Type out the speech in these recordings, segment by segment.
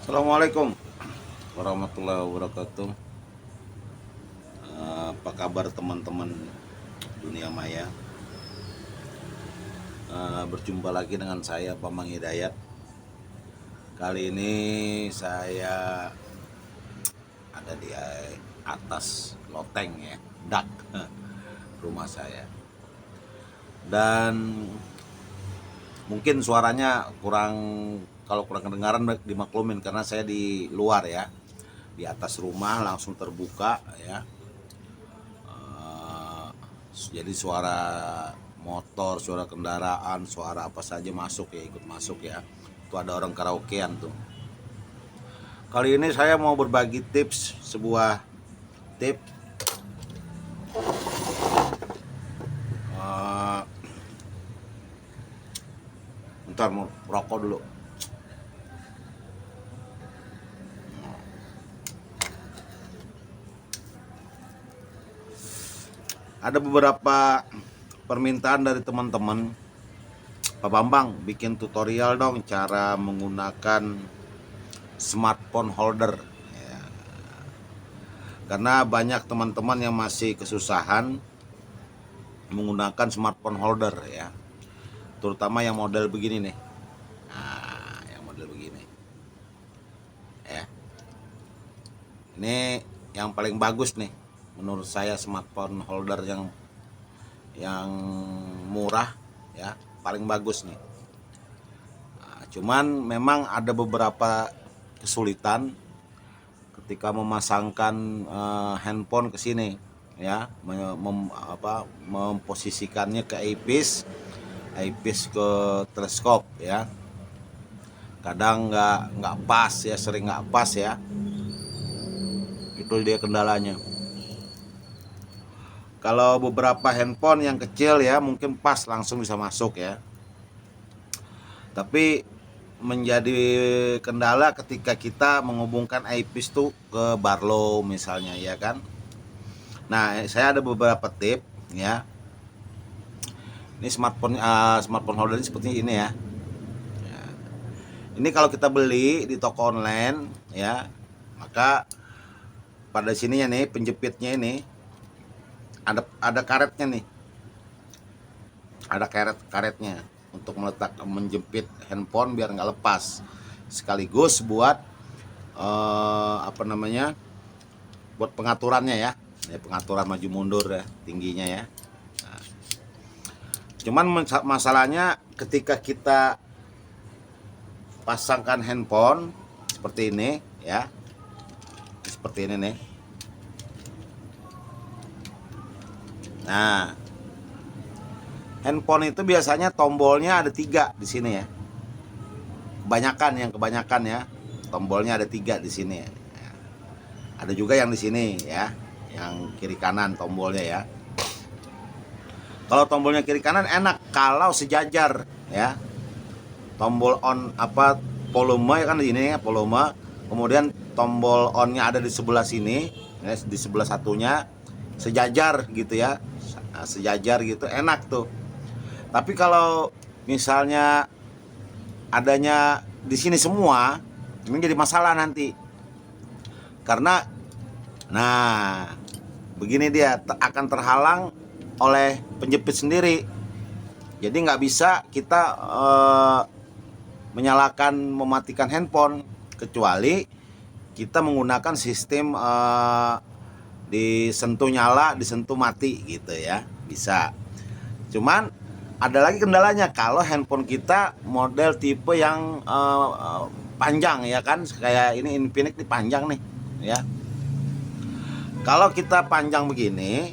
Assalamualaikum warahmatullahi wabarakatuh. Apa kabar teman-teman dunia maya? Berjumpa lagi dengan saya Pamang Hidayat. Kali ini saya ada di atas loteng ya, dak rumah saya. Dan mungkin suaranya kalau kurang kedengaran dimaklumin karena saya di luar ya, di atas rumah langsung terbuka ya. Jadi suara motor, suara kendaraan, suara apa saja masuk ya, ikut masuk ya. Itu ada orang karaokean tuh. Kali ini saya mau berbagi tips, sebuah tip uh, bentar mau rokok dulu. Ada beberapa permintaan dari teman-teman, Pak Bambang bikin tutorial dong cara menggunakan smartphone holder ya. Karena banyak teman-teman yang masih kesusahan menggunakan smartphone holder ya, terutama yang model begini nih. Nah, yang model begini ya, ini yang paling bagus nih menurut saya, smartphone holder yang murah ya, paling bagus nih. Nah, cuman memang ada beberapa kesulitan ketika memasangkan handphone ke sini ya, memposisikannya ke eyepiece ke teleskop ya. Kadang nggak pas ya, sering nggak pas ya. Itu dia kendalanya. Kalau beberapa handphone yang kecil ya mungkin pas langsung bisa masuk ya. Tapi menjadi kendala ketika kita menghubungkan eyepiece tuh ke Barlow misalnya ya kan. Nah, saya ada beberapa tip ya. Ini smartphone holder ini seperti ini ya. Ini kalau kita beli di toko online ya, maka pada sininya nih penjepitnya ini ada karetnya nih. Ada karetnya untuk menjepit handphone biar nggak lepas. Sekaligus buat buat pengaturannya ya. Pengaturan maju mundur ya, tingginya ya. Nah, cuman masalahnya ketika kita pasangkan handphone seperti ini ya, seperti ini nih. Nah, handphone itu biasanya tombolnya ada 3 di sini ya. Kebanyakan ya, tombolnya ada 3 di sini ya. Ada juga yang di sini ya, yang kiri kanan tombolnya ya. Kalau tombolnya kiri kanan enak kalau sejajar ya. Tombol on volume ya kan di sini ya, volume. Kemudian tombol onnya ada di sebelah sini ya, di sebelah satunya sejajar gitu ya. Sejajar gitu enak tuh. Tapi kalau misalnya adanya di sini semua, ini jadi masalah nanti. Karena nah, begini dia akan terhalang oleh penjepit sendiri. Jadi nggak bisa kita mematikan handphone kecuali kita menggunakan sistem disentuh nyala, disentuh mati gitu ya, bisa. Cuman ada lagi kendalanya kalau handphone kita model tipe yang panjang ya kan, kayak ini Infinix nih, panjang nih ya. Kalau kita panjang begini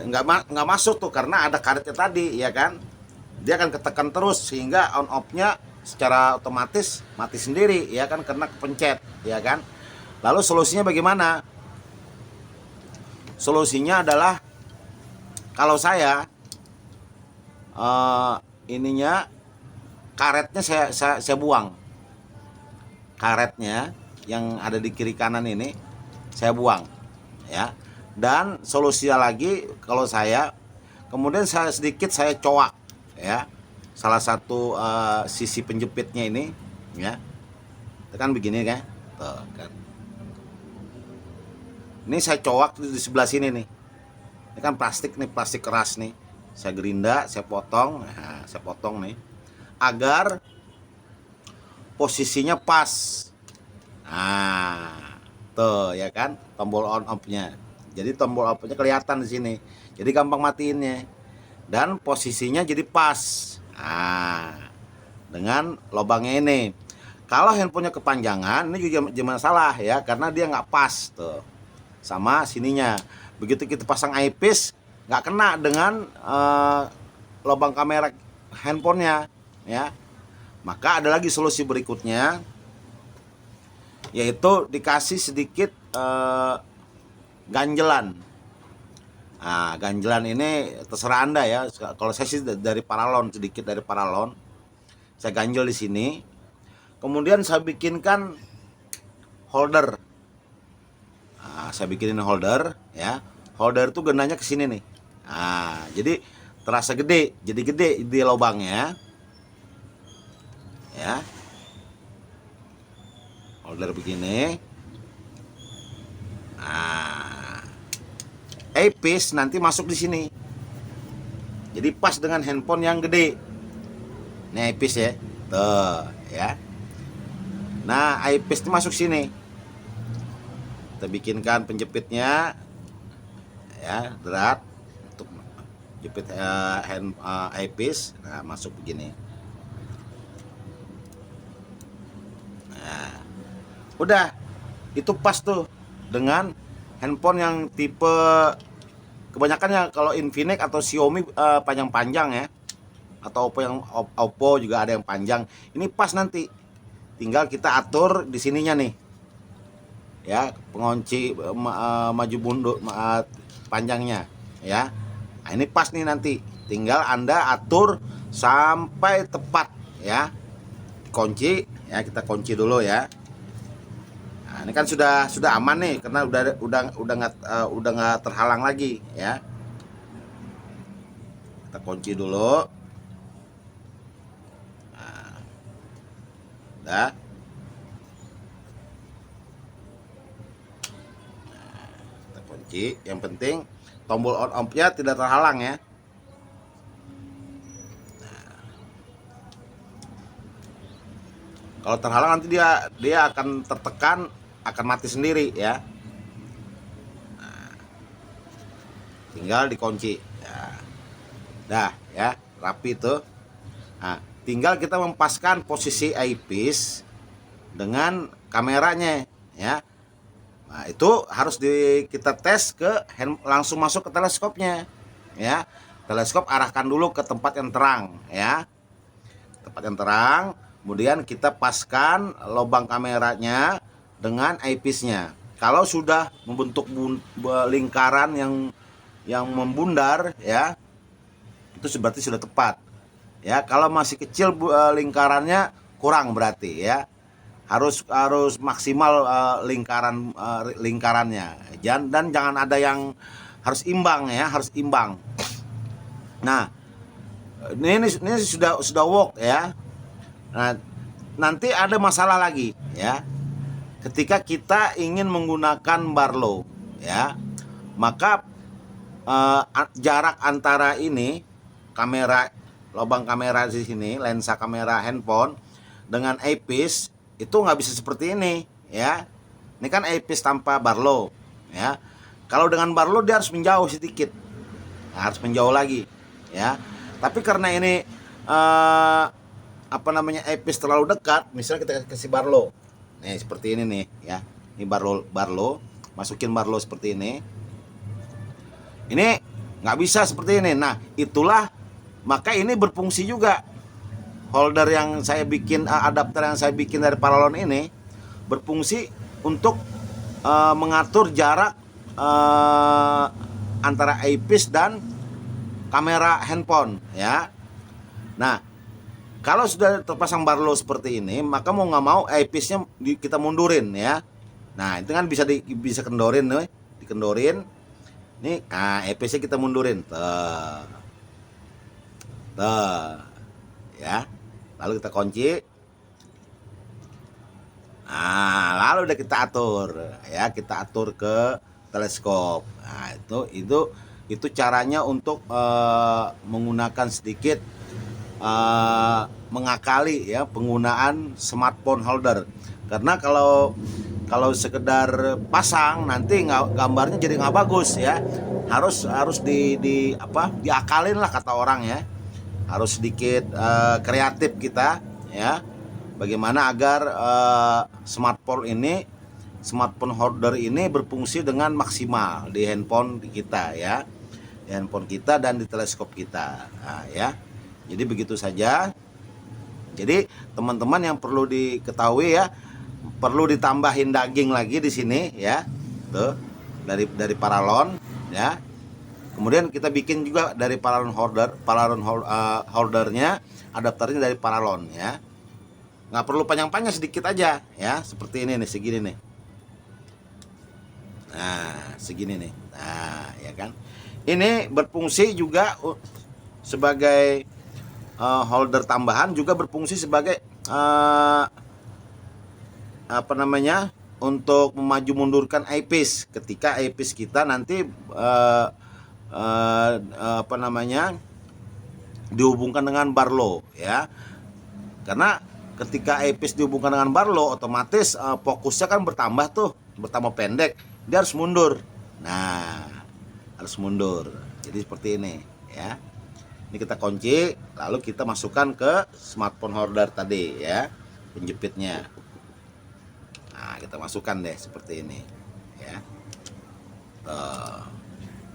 nggak masuk tuh karena ada karetnya tadi ya kan, dia akan ketekan terus sehingga on off-nya secara otomatis mati sendiri ya kan, karena kepencet ya kan. Lalu solusinya bagaimana? Solusinya adalah kalau saya ininya karetnya saya buang. Karetnya yang ada di kiri kanan ini saya buang ya. Dan solusinya lagi kalau saya kemudian saya coak ya, salah satu sisi penjepitnya ini ya. Tekan begini kan. Tuh, kan. Ini saya coak di sebelah sini nih. Ini kan plastik nih, plastik keras nih. Saya gerinda, saya potong. Nah, saya potong nih. Agar posisinya pas. Nah, tuh ya kan, tombol on off-nya. Jadi tombol off-nya kelihatan di sini. Jadi gampang matiinnya. Dan posisinya jadi pas. Nah, dengan lubangnya ini. Kalau handphonenya kepanjangan, ini juga masalah ya, karena dia nggak pas tuh sama sininya. Begitu kita pasang eyepiece, nggak kena dengan lubang kamera handphonenya, ya. Maka ada lagi solusi berikutnya, yaitu dikasih sedikit ganjelan. Nah, ganjelan ini terserah Anda ya. Kalau saya sih dari paralon, sedikit dari paralon. Saya ganjel di sini. Kemudian saya bikinkan holder. Nah, saya bikinin holder ya. Holder itu genanya ke sini nih. Nah, jadi terasa gede, jadi gede di lubangnya. Ya. Holder begini. Nah, eyepiece nanti masuk di sini. Jadi pas dengan handphone yang gede. Ini eyepiece ya. Tuh, ya. Nah, eyepiece itu masuk sini. Kita bikinkan penjepitnya ya, berat untuk jepit eyepiece. Nah, masuk begini. Nah, udah itu pas tuh dengan handphone yang tipe kebanyakan ya, kalau Infinix atau Xiaomi panjang-panjang ya, atau Oppo juga ada yang panjang. Ini pas nanti. Tinggal kita atur di sininya nih. Ya, pengunci maju mundur panjangnya ya. Nah, ini pas nih nanti. Tinggal Anda atur sampai tepat ya. Kunci ya, kita kunci dulu ya. Nah, ini kan sudah aman nih karena udah nggak terhalang lagi ya. Kita kunci dulu. Nah, udah. Yang penting tombol on off-nya tidak terhalang ya. Nah, kalau terhalang nanti dia akan tertekan, akan mati sendiri ya. Nah, tinggal dikunci ya. Dah ya, rapi tuh. Nah, tinggal kita mempaskan posisi eyepiece dengan kameranya ya. Nah, itu harus kita tes langsung masuk ke teleskopnya ya. Teleskop arahkan dulu ke tempat yang terang ya. Tempat yang terang, kemudian kita paskan lubang kameranya dengan eyepiece-nya. Kalau sudah membentuk lingkaran yang membundar ya, itu berarti sudah tepat. Ya, kalau masih kecil lingkarannya kurang berarti ya. Harus maksimal lingkarannya, dan jangan ada yang harus imbang ya, harus imbang. Nah, ini sudah work ya. Nah, nanti ada masalah lagi ya. Ketika kita ingin menggunakan Barlow ya, maka jarak antara ini lubang kamera di sini, lensa kamera handphone dengan eyepiece itu nggak bisa seperti ini ya. Ini kan eyepiece tanpa Barlow ya. Kalau dengan Barlow dia harus menjauh sedikit, nah, harus menjauh lagi ya. Tapi karena ini eyepiece terlalu dekat, misalnya kita kasih Barlow nih seperti ini nih ya. Ini Barlow, masukin Barlow seperti ini nggak bisa seperti ini. Nah, itulah maka ini berfungsi juga. Holder yang saya bikin, adapter yang saya bikin dari paralon ini berfungsi untuk mengatur jarak antara eyepiece dan kamera handphone ya. Nah, kalau sudah terpasang Barlow seperti ini, maka mau nggak mau eyepiece-nya kita mundurin ya. Nah, itu kan bisa kendorin nih, dikendorin. Nih, eyepiece-nya kita mundurin. Tuh. Ya. Lalu kita kunci. lalu udah kita atur ya, kita atur ke teleskop. Nah, itu caranya untuk menggunakan sedikit mengakali ya penggunaan smartphone holder. Karena kalau sekedar pasang nanti gambarnya jadi nggak bagus ya. Harus diakalin lah kata orang ya. Harus sedikit kreatif kita ya. Bagaimana agar smartphone holder ini berfungsi dengan maksimal di handphone kita ya. Di handphone kita dan di teleskop kita. Nah, ya. Jadi begitu saja. Jadi teman-teman yang perlu diketahui ya, perlu ditambahin daging lagi di sini ya. Tuh, dari paralon ya. Kemudian kita bikin juga dari paralon holdernya, adapternya dari paralon ya. Nggak perlu panjang-panjang, sedikit aja ya, seperti ini nih, segini nih. Nah, segini nih. Nah, ya kan. Ini berfungsi juga sebagai holder tambahan, juga berfungsi sebagai untuk memaju mundurkan eyepiece ketika eyepiece kita nanti dihubungkan dengan barlow ya. Karena ketika eyepiece dihubungkan dengan barlow, otomatis fokusnya kan bertambah pendek, dia harus mundur. Nah, harus mundur. Jadi seperti ini ya. Ini kita kunci, lalu kita masukkan ke smartphone holder tadi ya, penjepitnya. Nah, kita masukkan deh seperti ini ya.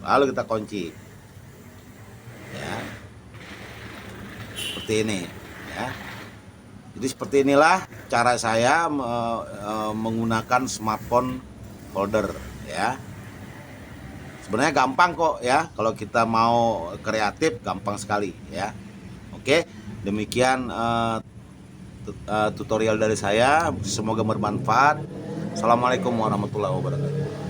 Lalu kita kunci ya, seperti ini ya. Jadi seperti inilah cara saya menggunakan smartphone holder ya. Sebenarnya gampang kok ya, kalau kita mau kreatif gampang sekali ya. Oke, demikian tutorial dari saya, semoga bermanfaat. Assalamualaikum warahmatullahi wabarakatuh.